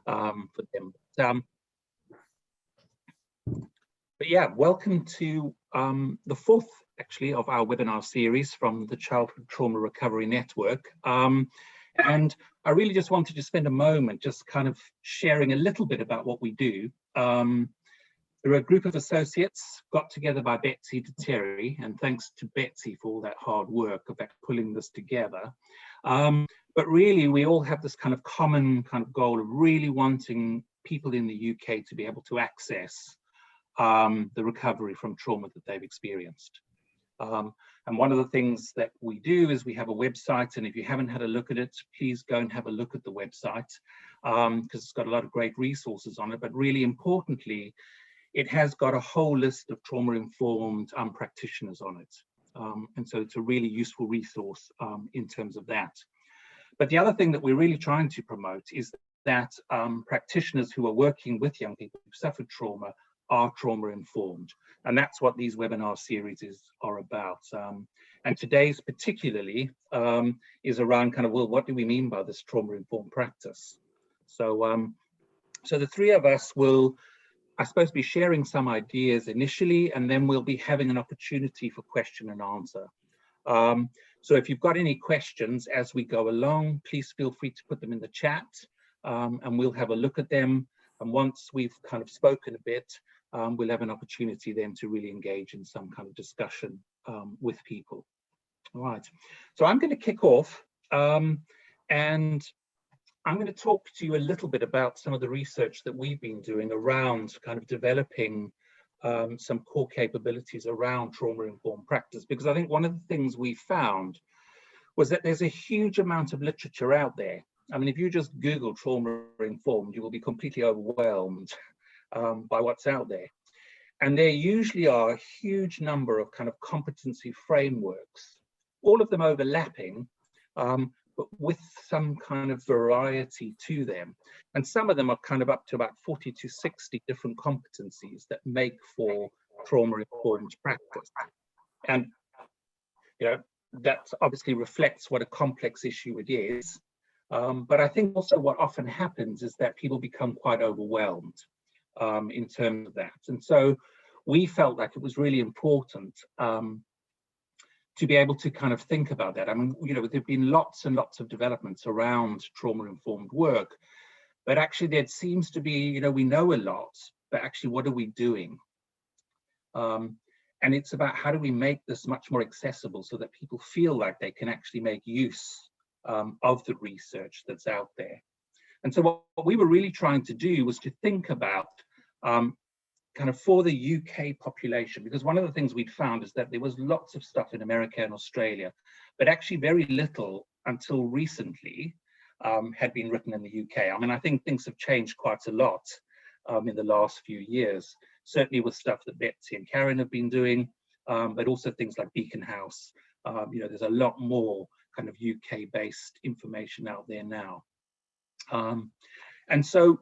for them. But yeah, welcome to the fourth, actually, of our webinar series from the Childhood Trauma Recovery Network. And I really just wanted to spend a moment just kind of sharing a little bit about what we do. There are a group of associates got together by Betsy to Thierry, and thanks to Betsy for all that hard work of pulling this together. But really, we all have this kind of common kind of goal of really wanting people in the UK to be able to access the recovery from trauma that they've experienced. And one of the things that we do is we have a website, and if you haven't had a look at it, please go and have a look at the website, because it's got a lot of great resources on it. But really importantly, it has got a whole list of trauma-informed practitioners on it. And so it's a really useful resource in terms of that. But the other thing that we're really trying to promote is that practitioners who are working with young people who've suffered trauma are trauma-informed. And that's what these webinar series are about. And today's particularly is around kind of, well, what do we mean by this trauma-informed practice? So, so the three of us will, I suppose, be sharing some ideas initially, and then we'll be having an opportunity for question and answer. So if you've got any questions as we go along, please feel free to put them in the chat, and we'll have a look at them. And once we've kind of spoken a bit, we'll have an opportunity then to really engage in some kind of discussion with people. All right, so I'm going to kick off, and I'm going to talk to you a little bit about some of the research that we've been doing around kind of developing some core capabilities around trauma-informed practice, because I think one of the things we found was that there's a huge amount of literature out there. I mean, if you just Google trauma-informed, you will be completely overwhelmed by what's out there. And there usually are a huge number of kind of competency frameworks, all of them overlapping, but with some kind of variety to them. And some of them are kind of up to about 40 to 60 different competencies that make for trauma-informed practice. And, you know, that obviously reflects what a complex issue it is. But I think also what often happens is that people become quite overwhelmed in terms of that. And so we felt like it was really important to be able to kind of think about that. I mean, you know, there've been lots and lots of developments around trauma-informed work, but actually there seems to be, you know, we know a lot, but actually what are we doing? And it's about how do we make this much more accessible so that people feel like they can actually make use of the research that's out there. And so what we were really trying to do was to think about kind of for the UK population, because one of the things we'd found is that there was lots of stuff in America and Australia, but actually very little until recently had been written in the UK. I mean, I think things have changed quite a lot in the last few years, certainly with stuff that Betsy and Karen have been doing, but also things like Beacon House. You know, there's a lot more kind of UK-based information out there now. And so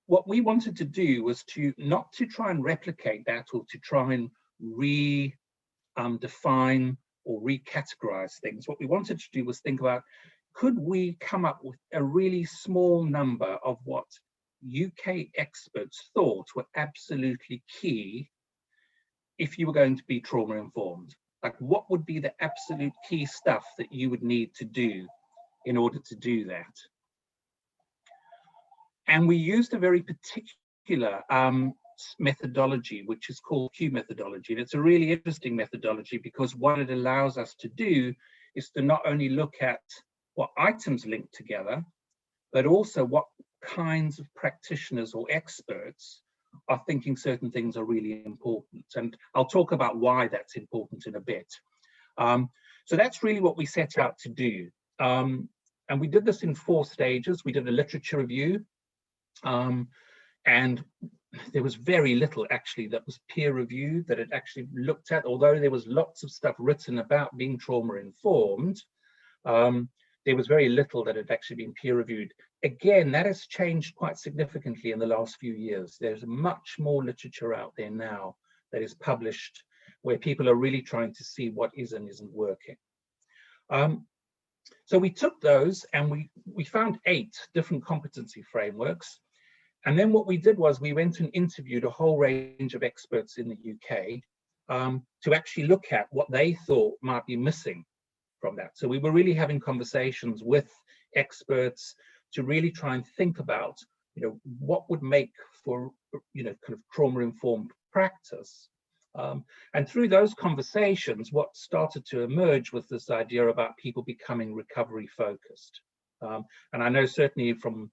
what we wanted to do was to not to try and replicate that or to try and redefine or recategorize things. What we wanted to do was think about, could we come up with a really small number of what UK experts thought were absolutely key if you were going to be trauma informed? Like, what would be the absolute key stuff that you would need to do in order to do that? And we used a very particular methodology, which is called Q methodology. And it's a really interesting methodology because what it allows us to do is to not only look at what items link together, but also what kinds of practitioners or experts are thinking certain things are really important. And I'll talk about why that's important in a bit. So that's really what we set out to do. And we did this in 4 stages. We did a literature review. And there was very little actually that was peer reviewed that it actually looked at, although there was lots of stuff written about being trauma informed. There was very little that had actually been peer reviewed. Again, that has changed quite significantly in the last few years. There's much more literature out there now that is published where people are really trying to see what is and isn't working. So we took those and we found 8 different competency frameworks. And then what we did was we went and interviewed a whole range of experts in the UK to actually look at what they thought might be missing from that. So we were really having conversations with experts to really try and think about, what would make for, kind of trauma-informed practice. And through those conversations, what started to emerge was this idea about people becoming recovery focused. And I know certainly from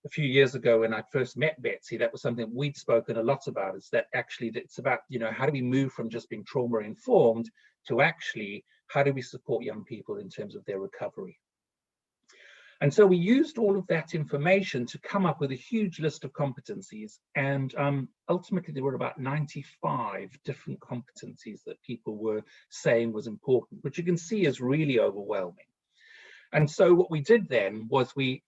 a few years ago when I first met Betsy, that was something we'd spoken a lot about, is that actually it's about, how do we move from just being trauma informed to actually how do we support young people in terms of their recovery. And so we used all of that information to come up with a huge list of competencies, and ultimately there were about 95 different competencies that people were saying was important, which you can see is really overwhelming. And so what we did then was we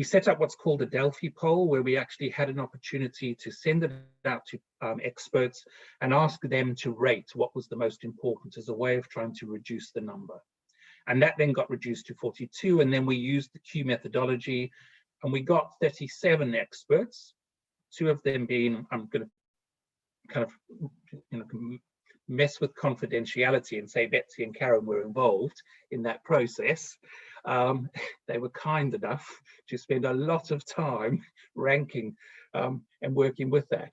set up what's called a Delphi poll, where we actually had an opportunity to send it out to experts and ask them to rate what was the most important as a way of trying to reduce the number. And that then got reduced to 42, and then we used the Q methodology, and we got 37 experts, 2 of them being, I'm going to kind of mess with confidentiality and say Betsy and Karen were involved in that process. They were kind enough to spend a lot of time ranking and working with that.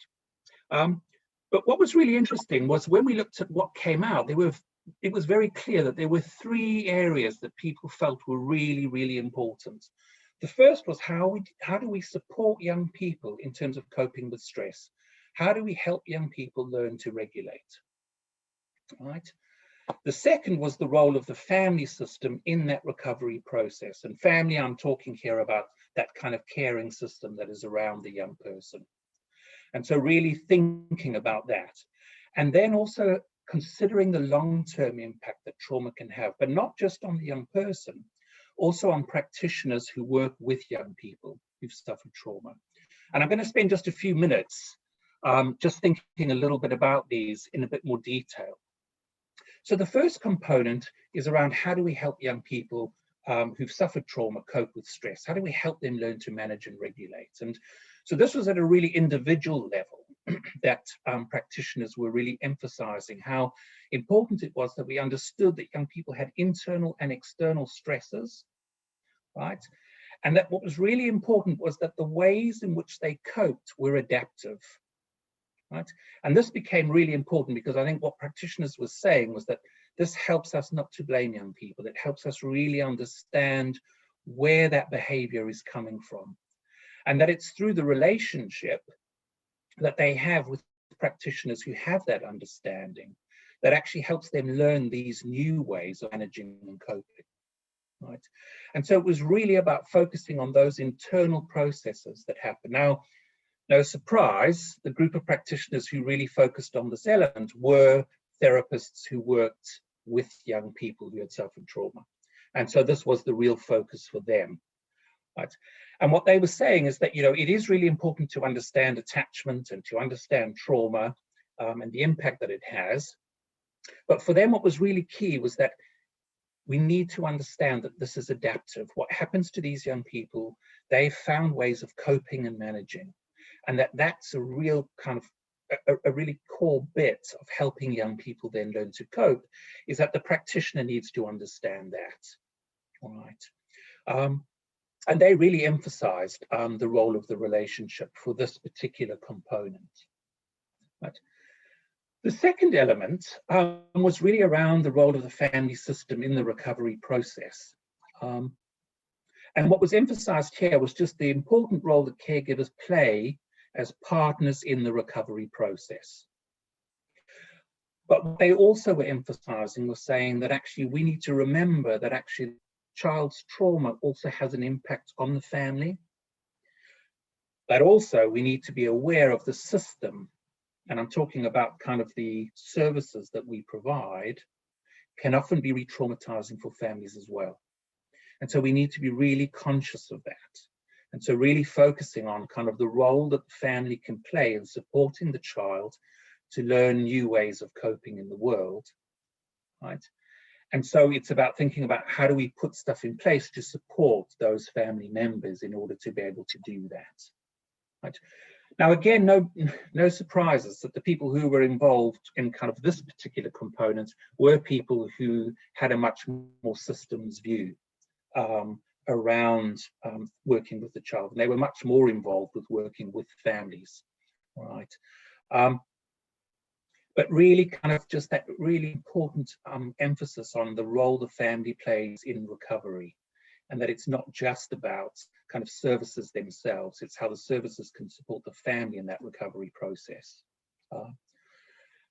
But what was really interesting was when we looked at what came out, it was very clear that there were 3 areas that people felt were really, really important. The first was how do we support young people in terms of coping with stress? How do we help young people learn to regulate? Right. The second was the role of the family system in that recovery process. And family, I'm talking here about that kind of caring system that is around the young person. And so really thinking about that. And then also considering the long-term impact that trauma can have, but not just on the young person, also on practitioners who work with young people who've suffered trauma. And I'm going to spend just a few minutes just thinking a little bit about these in a bit more detail. So the first component is around how do we help young people who've suffered trauma cope with stress? How do we help them learn to manage and regulate? And so this was at a really individual level that practitioners were really emphasizing how important it was that we understood that young people had internal and external stresses, right? And that what was really important was that the ways in which they coped were adaptive. Right? And this became really important because I think what practitioners were saying was that this helps us not to blame young people. It helps us really understand where that behavior is coming from. And that it's through the relationship that they have with practitioners who have that understanding that actually helps them learn these new ways of managing and coping. Right? And so it was really about focusing on those internal processes that happen. Now, no surprise, the group of practitioners who really focused on this element were therapists who worked with young people who had suffered trauma. And so this was the real focus for them. Right? And what they were saying is that, it is really important to understand attachment and to understand trauma and the impact that it has. But for them, what was really key was that we need to understand that this is adaptive. What happens to these young people, they've found ways of coping and managing. And that's a real kind of a really core bit of helping young people then learn to cope, is that the practitioner needs to understand that. All right. And they really emphasized the role of the relationship for this particular component. Right. The second element was really around the role of the family system in the recovery process. And what was emphasized here was just the important role that caregivers play as partners in the recovery process. But what they also were emphasizing was saying that actually we need to remember that actually child's trauma also has an impact on the family. But also we need to be aware of the system, and I'm talking about kind of the services that we provide, can often be re-traumatizing for families as well. And so we need to be really conscious of that. And so really focusing on kind of the role that the family can play in supporting the child to learn new ways of coping in the world, right? And so it's about thinking about how do we put stuff in place to support those family members in order to be able to do that. Right. Now, again, no surprises that the people who were involved in kind of this particular component were people who had a much more systems view around working with the child. And they were much more involved with working with families, right? But really kind of just that really important emphasis on the role the family plays in recovery, and that it's not just about kind of services themselves, it's how the services can support the family in that recovery process.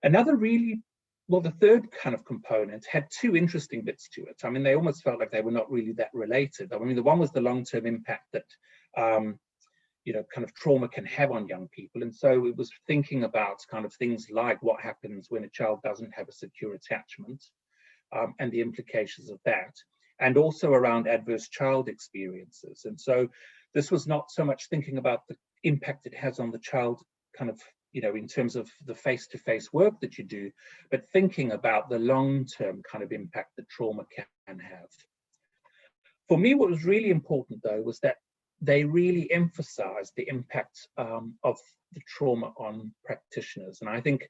Another really, well, the third kind of component had two interesting bits to it. I mean, they almost felt like they were not really that related. I mean, the one was the long-term impact that you know, kind of trauma can have on young people. And so it was thinking about kind of things like what happens when a child doesn't have a secure attachment and the implications of that, and also around adverse child experiences. And so this was not so much thinking about the impact it has on the child kind of, you know, in terms of the face-to-face work that you do, but thinking about the long-term kind of impact that trauma can have. For me, what was really important, though, was that they really emphasized the impact of the trauma on practitioners. And I think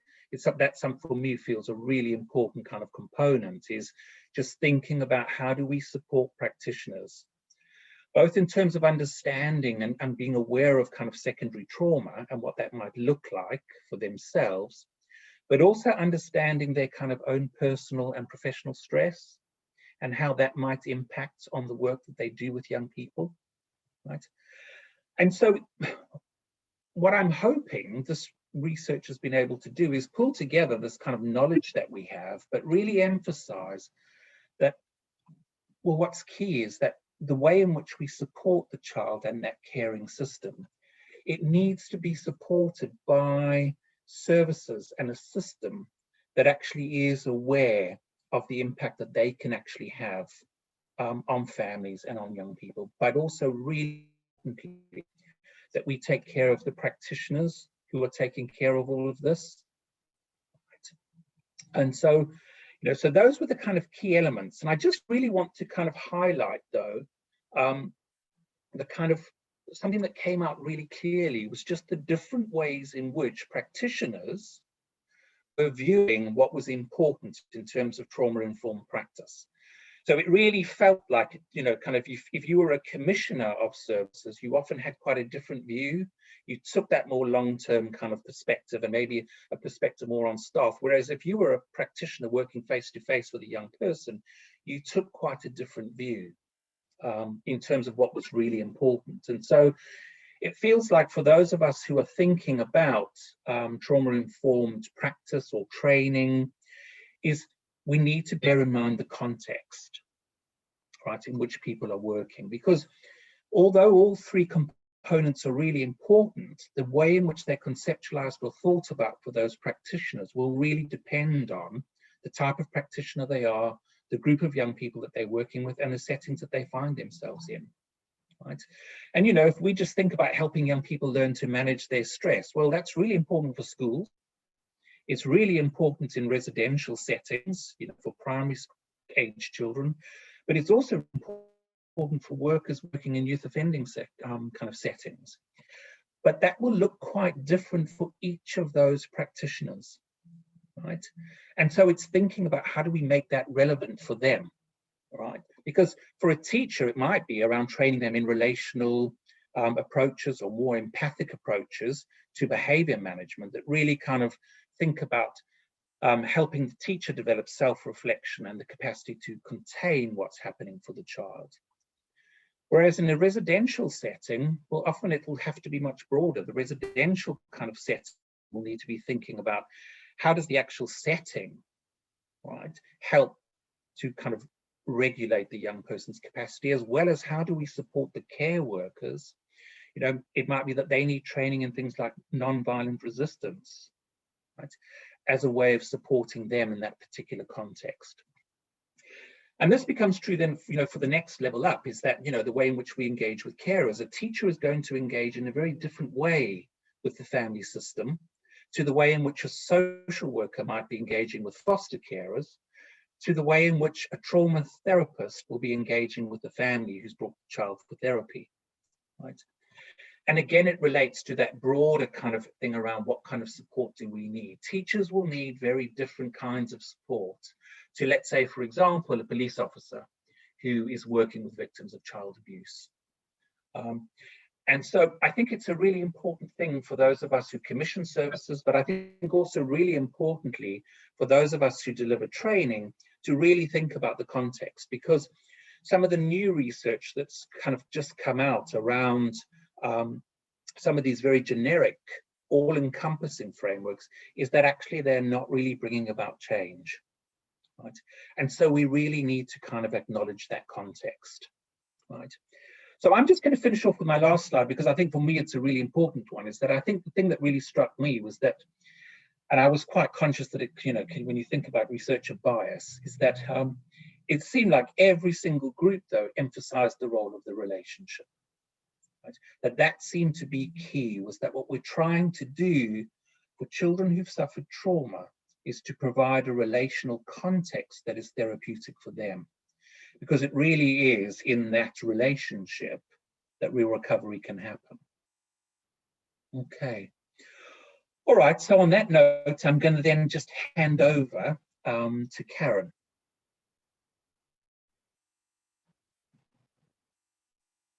that's something for me feels a really important kind of component, is just thinking about how do we support practitioners, both in terms of understanding and being aware of kind of secondary trauma and what that might look like for themselves, but also understanding their kind of own personal and professional stress and how that might impact on the work that they do with young people. Right. And so what I'm hoping this research has been able to do is pull together this kind of knowledge that we have, but really emphasize that, well, what's key is that the way in which we support the child and that caring system, it needs to be supported by services and a system that actually is aware of the impact that they can actually have on families and on young people, but also really importantly, that we take care of the practitioners who are taking care of all of this. And so, you know, so those were the kind of key elements. And I just really want to kind of highlight, though, the kind of something that came out really clearly was just the different ways in which practitioners were viewing what was important in terms of trauma-informed practice. So it really felt like, you know, kind of if you were a commissioner of services, you often had quite a different view. You took that more long-term kind of perspective and maybe a perspective more on staff. Whereas if you were a practitioner working face-to-face with a young person, you took quite a different view in terms of what was really important. And so it feels like for those of us who are thinking about trauma-informed practice or training, is we need to bear in mind the context, right, in which people are working. Because although all three components are really important, the way in which they're conceptualized or thought about for those practitioners will really depend on the type of practitioner they are, the group of young people that they're working with, and the settings that they find themselves in, right? And, you know, if we just think about helping young people learn to manage their stress, well, that's really important for schools. It's really important in residential settings, you know, for primary age children, but it's also important for workers working in youth offending kind of settings. But that will look quite different for each of those practitioners, right? And so it's thinking about how do we make that relevant for them, right? Because for a teacher, it might be around training them in relational approaches or more empathic approaches to behavior management that really kind of think about helping the teacher develop self-reflection and the capacity to contain what's happening for the child. Whereas in a residential setting, well, often it will have to be much broader. The residential kind of setting will need to be thinking about how does the actual setting, right, help to kind of regulate the young person's capacity, as well as how do we support the care workers. You know, it might be that they need training in things like nonviolent resistance, right, as a way of supporting them in that particular context. And this becomes true then, you know, for the next level up, is that, you know, the way in which we engage with carers. A teacher is going to engage in a very different way with the family system to the way in which a social worker might be engaging with foster carers, to the way in which a trauma therapist will be engaging with the family who's brought the child for therapy, right? And again, it relates to that broader kind of thing around what kind of support do we need. Teachers will need very different kinds of support to, let's say, for example, a police officer who is working with victims of child abuse. And so I think it's a really important thing for those of us who commission services, but I think also really importantly for those of us who deliver training to really think about the context, because some of the new research that's kind of just come out around some of these very generic, all-encompassing frameworks is that actually they're not really bringing about change, right? And so we really need to kind of acknowledge that context, right? So I'm just going to finish off with my last slide, because I think for me it's a really important one, is that I think the thing that really struck me was that, and I was quite conscious that it, you know, when you think about researcher bias, is that it seemed like every single group though emphasized the role of the relationship. Right? That seemed to be key, was that what we're trying to do for children who've suffered trauma is to provide a relational context that is therapeutic for them. Because it really is in that relationship that real recovery can happen. Okay. All right, so on that note, I'm going to then just hand over to Karen.